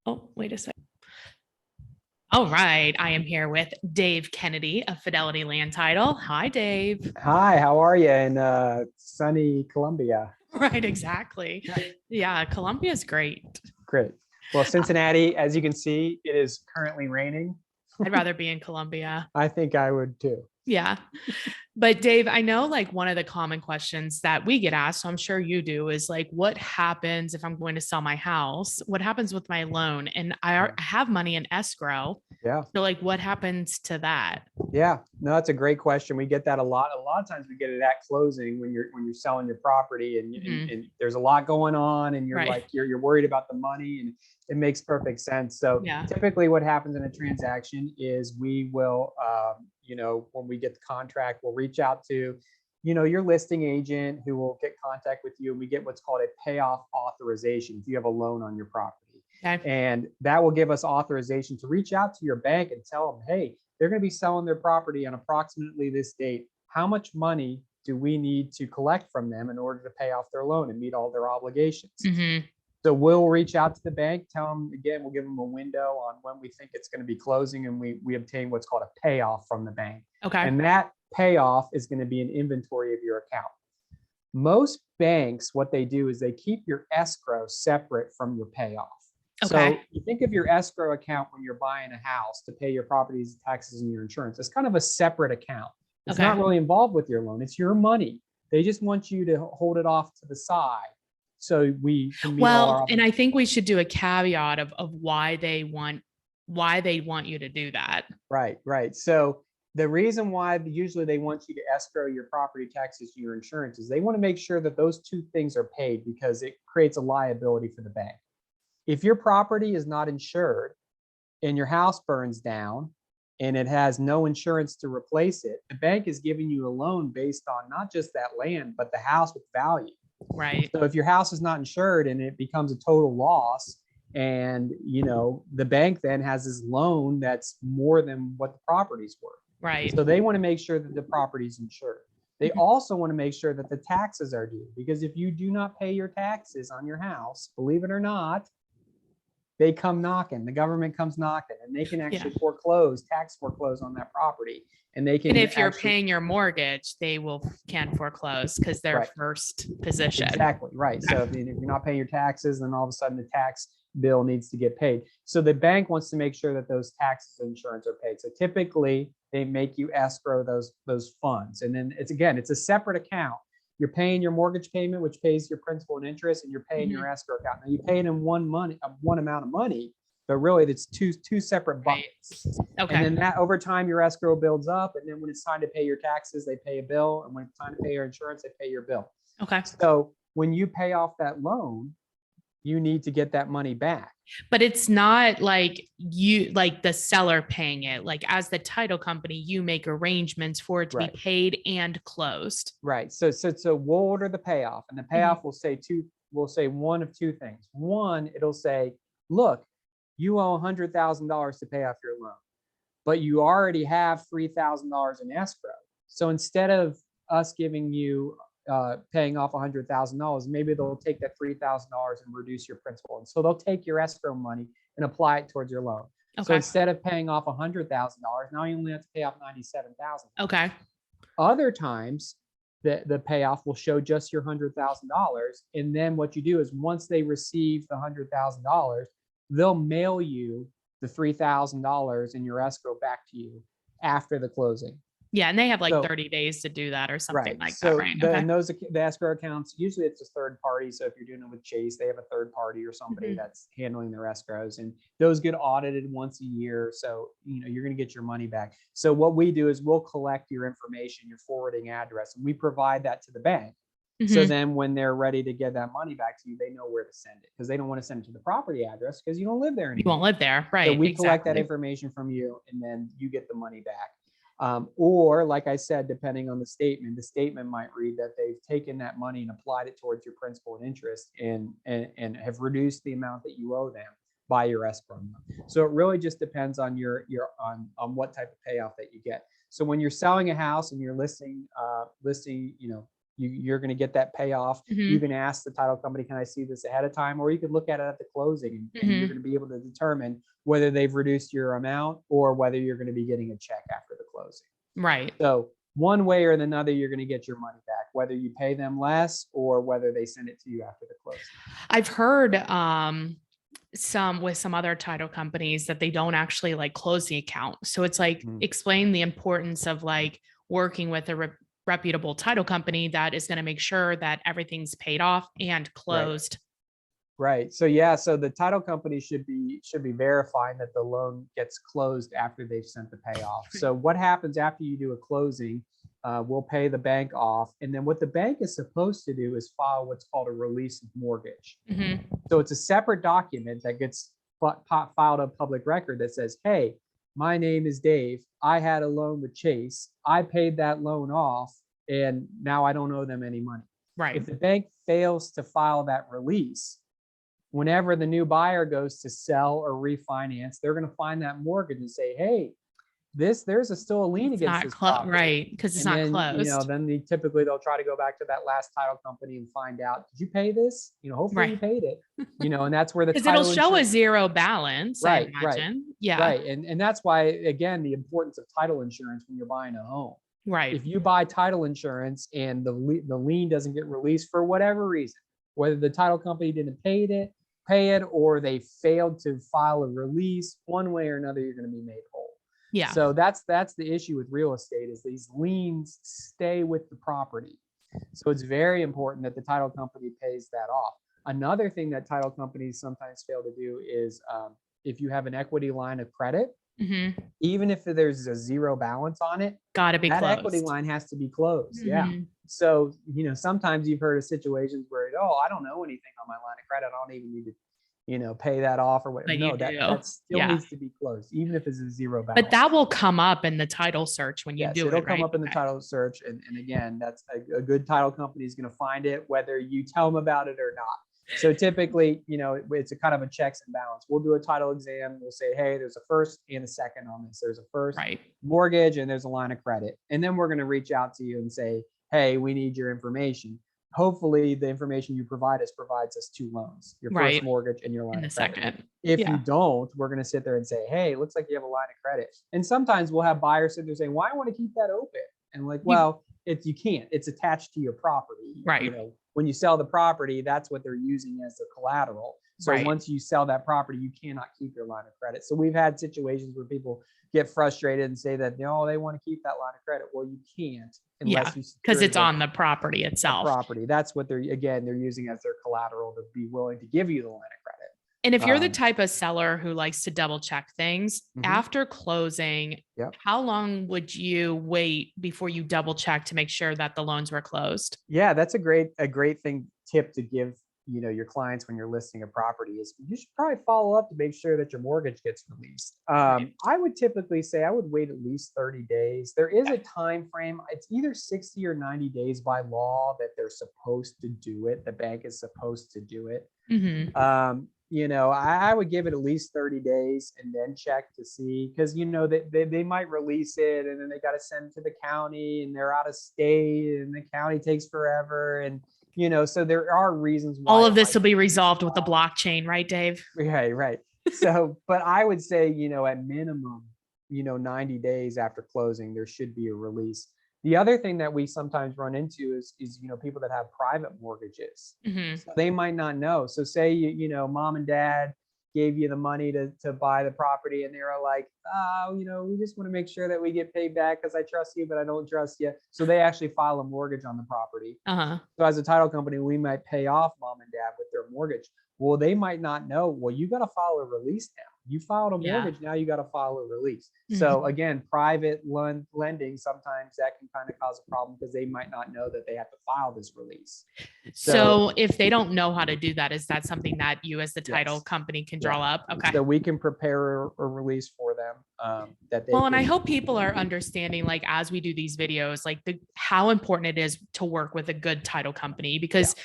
Oh, wait a second. All right. I am here with Dave Kennedy of Fidelity Land Title. Hi, Dave. Hi, how are you in sunny Columbia? Right, exactly. Yeah, Columbia's great. Great. Well, Cincinnati, as you can see, it is currently raining. I'd rather be in Columbia. I think I would too. Yeah. But Dave, I know like one of the common questions that we get asked, so I'm sure you do, is like, what happens if I'm going to sell my house? What happens with my loan? And I have money in escrow. Yeah. So, like, what happens to that? Yeah. No, that's a great question. We get that a lot. A lot of times we get it at closing when you're selling your property and, Mhm. and there's a lot going on and you're Right. like you're worried about the money and it makes perfect sense. So Yeah. typically what happens in a transaction is we will when we get the contract, we'll reach out to your listing agent who will get contact with you and we get what's called a payoff authorization if you have a loan on your property. Okay. And that will give us authorization to reach out to your bank and tell them, hey, they're going to be selling their property on approximately this date. How much money do we need to collect from them in order to pay off their loan and meet all their obligations? Hmm. So we'll reach out to the bank, tell them again, we'll give them a window on when we think it's going to be closing, and we obtain what's called a payoff from the bank. Okay. And that payoff is going to be an inventory of your account. Most banks, what they do is they keep your escrow separate from your payoff. So Okay. you think of your escrow account when you're buying a house to pay your property's taxes and your insurance. It's kind of a separate account. It's Okay. not really involved with your loan. It's your money. They just want you to hold it off to the side so we can meet all our Well, and I obligations. think we should do a caveat of why they want you to do that. Right, right. So the reason why usually they want you to escrow your property taxes, your insurance, is they want to make sure that those two things are paid because it creates a liability for the bank. If your property is not insured and your house burns down and it has no insurance to replace it, the bank is giving you a loan based on not just that land, but the house with value. Right. So if your house is not insured and it becomes a total loss, and the bank then has this loan that's more than what the property's worth. Right. So they want to make sure that the property's insured. They also want to make sure that the taxes are due, because if you do not pay your taxes on your house, believe it or not, they come knocking. The government comes knocking, and they can Yeah. actually tax foreclose on that property, and they And can if you're actually. paying your mortgage, they can foreclose because they're Right. first position. Exactly right. So if you're not paying your taxes, then all of a sudden the tax bill needs to get paid. So the bank wants to make sure that those taxes and insurance are paid. So typically they make you escrow those funds, and then it's a separate account. You're paying your mortgage payment, which pays your principal and interest, and you're paying Mhm. your escrow account. Now you pay it in one amount of money, but really it's two separate Right. buckets. And Okay. then that over time your escrow builds up, and then when it's time to pay your taxes, they pay a bill, and when it's time to pay your insurance, they pay your bill. Okay. So when you pay off that loan, you need to get that money back. But it's not like you, like the seller paying it. Like as the title company, you make arrangements for it to be Right. paid and closed. Right. So we'll order the payoff, and the Mhm. payoff will say one of two things. One, it'll say, look, you owe $100,000 to pay off your loan, but you already have $3,000 in escrow. So instead of us giving you paying off $100,000, maybe they'll take that $3,000 and reduce your principal. And so they'll take your escrow money and apply it towards your loan. So Okay. instead of paying off $100,000, now you only have to pay off $97,000. Okay. Other times, the payoff will show just your $100,000, and then what you do is once they receive the $100,000, they'll mail you the $3,000 in your escrow back to you after the closing. Yeah. And they have like So 30 days to do that or something right. like that. So Right. the Okay. and those the escrow accounts, usually it's a third party. So if you're doing it with Chase, they have a third party or somebody Mhm. that's handling their escrows, and those get audited once a year. So you're going to get your money back. So what we do is we'll collect your information, your forwarding address, and we provide that to the bank. So Mhm. then when they're ready to get that money back to you, they know where to send it, because they don't want to send it to the property address because you don't live there You anymore. won't live there. So Right. we collect that Exactly. information from you, and then you get the money back. Or, like I said, depending on the statement might read that they've taken that money and applied it towards your principal and interest, and have reduced the amount that you owe them by your escrow amount. So it really just depends on on what type of payoff that you get. So when you're selling a house and you're listing You're going to get that payoff. You can ask the title company, can I see this ahead of time? Or you could look at it at the closing, and you're going to be able to determine whether they've reduced your amount or whether you're going to be getting a check after the closing. Right. So one way or another, you're going to get your money back, whether you pay them less or whether they send it to you after the closing. I've heard some other title companies that they don't actually like close the account. So it's like explain the importance of like working with a reputable title company that is going to make sure that everything's paid off and closed. Right. So yeah, so the title company should be verifying that the loan gets closed after they've sent the payoff. So what happens after you do a closing, we'll pay the bank off. And then what the bank is supposed to do is file what's called a release of mortgage. So it's a separate document that gets filed on public record that says, hey, my name is Dave. I had a loan with Chase. I paid that loan off, and now I don't owe them any money. Right. If the bank fails to file that release, whenever the new buyer goes to sell or refinance, they're going to find that mortgage and say, hey, there's still a lien against this property. Right, because it's not closed. Then they'll try to go back to that last title company and find out, did you pay this? Hopefully you paid it. And that's where the because it'll show a zero balance. I imagine. Yeah. Right. And that's why, again, the importance of title insurance when you're buying a home. Right. If you buy title insurance and the lien doesn't get released for whatever reason, whether the title company didn't pay it or they failed to file a release, one way or another, you're going to be made whole. Yeah. So that's the issue with real estate, is these liens stay with the property. So it's very important that the title company pays that off. Another thing that title companies sometimes fail to do is if you have an equity line of credit, even if there's a zero balance on it, gotta be closed. Equity line has to be closed. Yeah. So, sometimes you've heard of situations where, I don't know anything on my line of credit. I don't even need to, pay that off or whatever. No, that still needs to be closed, even if it's a zero balance. But that will come up in the title search when you do it. It'll come up in the title search. And again, that's a good title company is going to find it, whether you tell them about it or not. So typically, it's a kind of a checks and balance. We'll do a title exam. We'll say, hey, there's a first and a second on this. There's a first mortgage and there's a line of credit. And then we're going to reach out to you and say, hey, we need your information. Hopefully the information you provide us provides us two loans, your first mortgage and your line of credit. Second. If you don't, we're going to sit there and say, hey, it looks like you have a line of credit. And sometimes we'll have buyers sit there saying, well, I want to keep that open. And you can't, it's attached to your property. Right. When you sell the property, that's what they're using as the collateral. So once you sell that property, you cannot keep your line of credit. So we've had situations where people get frustrated and say that, no, they want to keep that line of credit. Well, you can't unless you because it's on the property itself. That's what they're using as their collateral to be willing to give you the line of credit. And if you're the type of seller who likes to double check things after closing, how long would you wait before you double check to make sure that the loans were closed? Yeah, that's a great tip to give your clients when you're listing a property is you should probably follow up to make sure that your mortgage gets released. I would typically say I would wait at least 30 days. There is a time frame. It's either 60 or 90 days by law that they're supposed to do it. The bank is supposed to do it. I would give it at least 30 days and then check to see, because they might release it and then they got to send it to the county and they're out of state and the county takes forever. And so there are reasons why all of this will be resolved with the blockchain, right, Dave? Right. So, but I would say, at minimum, 90 days after closing, there should be a release. The other thing that we sometimes run into is people that have private mortgages. So they might not know. So say, mom and dad gave you the money to buy the property and they were like, we just want to make sure that we get paid back because I trust you, but I don't trust you. So they actually file a mortgage on the property. So as a title company, we might pay off mom and dad with their mortgage. Well, they might not know, well, you got to file a release now. You filed a mortgage, now you got to file a release. So again, private lending, sometimes that can kind of cause a problem because they might not know that they have to file this release. So if they don't know how to do that, is that something that you as the title company can draw up? Okay. So we can prepare a release for them. And I hope people are understanding, like, as we do these videos, like how important it is to work with a good title company, because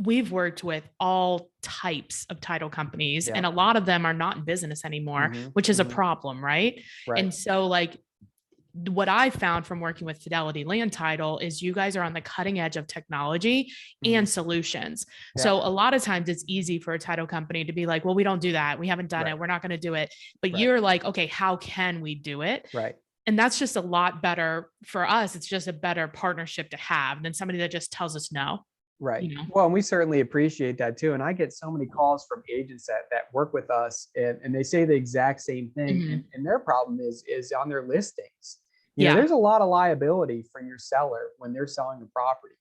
we've worked with all types of title companies and a lot of them are not in business anymore, which is a problem. Right. And so what I found from working with Fidelity Land Title is you guys are on the cutting edge of technology and solutions. Yeah. So a lot of times it's easy for a title company to be like, well, we don't do that. We haven't done Right. it. We're not going to do it. But Right. you're like, okay, how can we do it? Right. And that's just a lot better for us. It's just a better partnership to have than somebody that just tells us no. Right. You know? Well, and we certainly appreciate that too. And I get so many calls from agents that work with us, and they say the exact same thing. Mhm. And their problem is on their listings. You know, Yeah. there's a lot of liability for your seller when they're selling the property.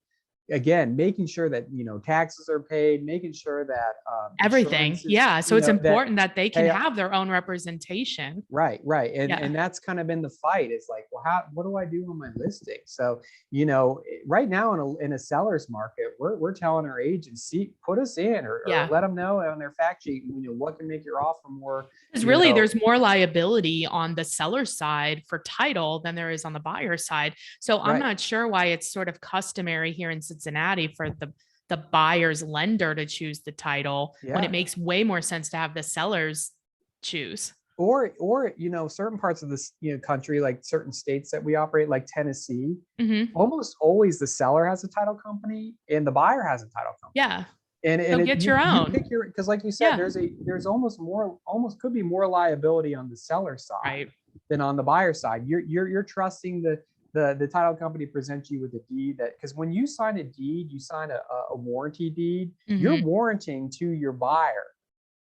Again, making sure that, you know, taxes are paid, making sure that Everything. insurances, Yeah. So you it's know, that important that they can pay have their own representation. Right, right. Yeah. And that's kind of been the fight. It's like, well, what do I do on my listing? So, you know, right now in a seller's market, we're telling our agents, see, put us in or Yeah. let them know on their fact sheet, you know, what can make your offer more. Because you really, know, there's more liability on the seller side for title than there is on the buyer side. So I'm Right. not sure why it's sort of customary here in Cincinnati for the buyer's lender to choose the title when Yeah. it makes way more sense to have the sellers choose. Or you know, certain parts of this, you know, country, like certain states that we operate, like Tennessee, Mhm. almost always the seller has a title company and the buyer has a title company. Yeah. And So get your you own. pick your, because like you said, Yeah. there's almost could be more liability on the seller side Right. than on the buyer side. You're trusting the title company presents you with a deed, that because when you sign a deed, you sign a warranty deed. You're Mhm. warranting to your buyer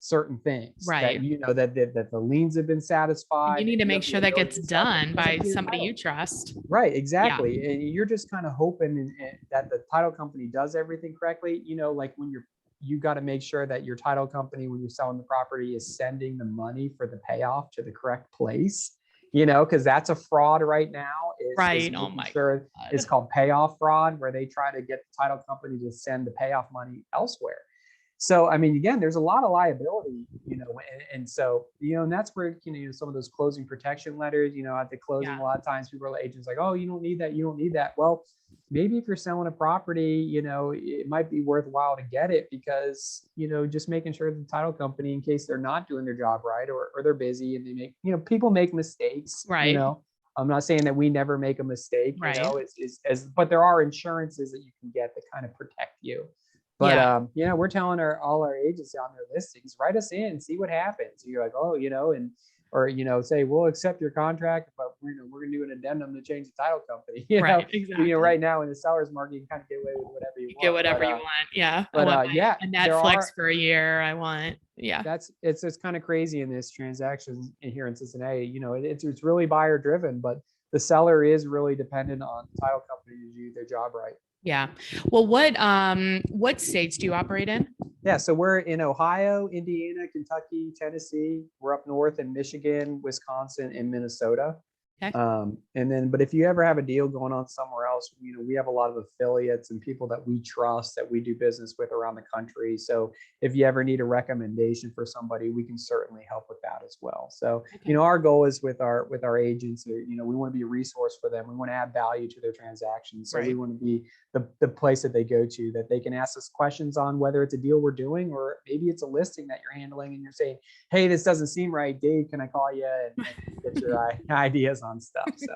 certain things that, Right. you know, that the liens have been And satisfied, you that need to you make have the sure that ability gets to sell it done by to your somebody you title. trust. Right, Yeah. exactly. And you're just kind of hoping that the title company does everything correctly. You know, like when you got to make sure that your title company, when you're selling the property, is sending the money for the payoff to the correct place. You know, because that's a fraud right now. Is Right. Oh making my sure it's God. called payoff fraud, where they try to get the title company to send the payoff money elsewhere. So, I mean, again, there's a lot of liability, you know, and so, you know, and that's where, you know, some of those closing protection letters, you know, at the closing, Yeah. a lot of times people are agents like, oh, you don't need that. You don't need that. Well, maybe if you're selling a property, you know, it might be worthwhile to get it because, you know, just making sure the title company, in case they're not doing their job right, or they're busy and they make, you know, people make mistakes, you Right. know. I'm not saying that we never make a mistake, you Right. know, but there are insurances that you can get that kind of protect you. But Yeah. you know, we're telling all our agents on their listings, write us in, see what happens. You're like, oh, you know, and or you know, say we'll accept your contract, but we're gonna do an addendum to change the title company. You know, Right. you know, Exactly. right now in the seller's market, you can kind of get away with whatever you You get want. whatever you want. Yeah. I But want yeah, my a there Netflix are. for a year. I want, yeah. That's it's kind of crazy in this transaction here in Cincinnati. You know, it's really buyer driven, but the seller is really dependent on the title company to do their job right. Yeah. Well, what states do you operate in? Yeah, so we're in Ohio, Indiana, Kentucky, Tennessee. We're up north in Michigan, Wisconsin, and Minnesota. Okay. And then, but if you ever have a deal going on somewhere else, you know, we have a lot of affiliates and people that we trust that we do business with around the country. So if you ever need a recommendation for somebody, we can certainly help with that as well. So, Okay. you know, our goal is with our agents, you know, we want to be a resource for them. We want to add value to their transactions. So we Right. want to be the place that they go to, that they can ask us questions on whether it's a deal we're doing, or maybe it's a listing that you're handling and you're saying, hey, this doesn't seem right. Dave, can I call you and get your ideas on stuff? So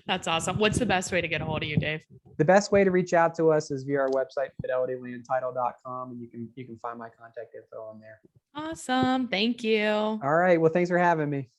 That's awesome. What's the best way to get a hold of you, Dave? the best way to reach out to us is via our website, fidelitylandtitle.com, and you can find my contact info on there. Awesome. Thank you. All right. Well, thanks for having me.